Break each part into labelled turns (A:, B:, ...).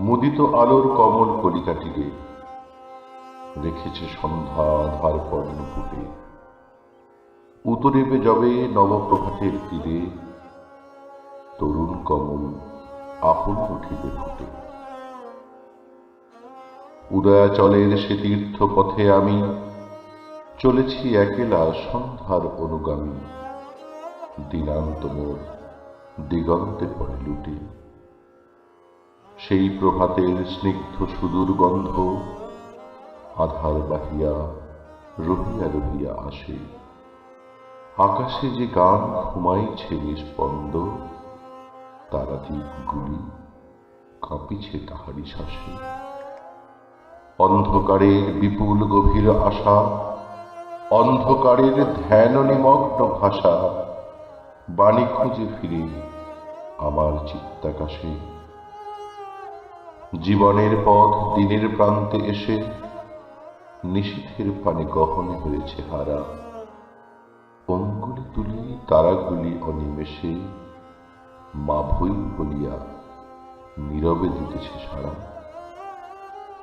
A: মুদিত আলোর কমল কলিকাটিরে রেখেছে সন্ধ্যা আধার পর্ণ ফুটে। উতরেবে যবে নবপ্রভাতের তীরে, তরুণ কমল আপন উঠিবে ফুটে। উদয়াচলের সে তীর্থ পথে আমি চলেছি একেলা সন্ধ্যার অনুগামী। দিনান্ত মোর দিগন্তে পড়ে লুটে, সেই প্রভাতের স্নিগ্ধ সুদূর গন্ধ আধার বাহিয়া রহিয়া রহিয়া আসে। আকাশে যে গান ঘুমাইছে নিস্পন্দ, তারাদীপগুলি কাঁপিছে তাহারি শ্বাসে। অন্ধকারের বিপুল গভীর আশা, অন্ধকারের ধ্যান নিমগ্ন ভাষা, বাণী খুঁজে ফিরে আমার চিত্তাকাশে। জীবনের পথ দিনের প্রান্তে এসে নিশীথের পানে গহনে হয়েছে হারা। অঙ্গুলি তুলি তারাগুলি অনিমেষে মা ভই বলিয়া নীরবে দিতেছে সাড়া।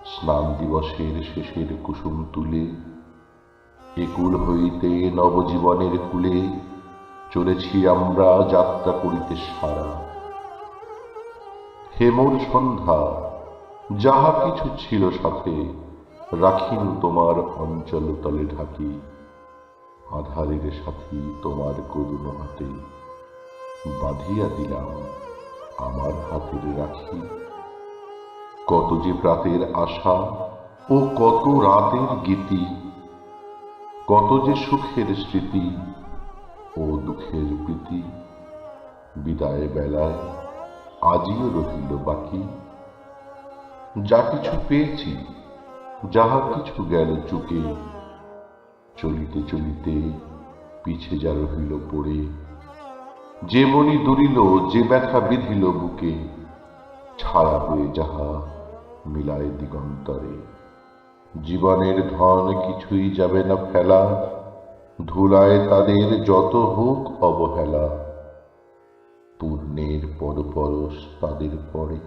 A: স্নান দিবসের শেষের কুসুম তুলে একুল হইতে নবজীবনের কুলে চলেছি আমরা যাত্রা করিতে সারা। হে মোর সন্ধ্যা, যাহা কিছু ছিল সাথে রাখিনু তোমার অঞ্চল তলে ঢাকি। আধারের সাথী তোমার করুণ হাতে বাঁধিয়া দিলাম আমার হাতের রাখি। কত যে প্রাতের আশা ও কত রাতের গীতি, কত যে সুখের স্মৃতি ও দুঃখের প্রীতি, বিদায় বেলায় আজিও রহিল বাকি। যা কিছু পেয়েছি, যাহা কিছু গেল চুকে, চলিতে চলিতে পিছে যা রহিল পড়ে। যে মনি দুরিল, যে ব্যথা বিধিল বুকে, ছাড়া হয়ে যাহা মিলায় দিগন্তরে। জীবনের ধন কিছুই যাবে না ফেলা, ধুলায় তাদের যত হোক অবহেলা। পূর্ণের পরপরশ তাদের পরে।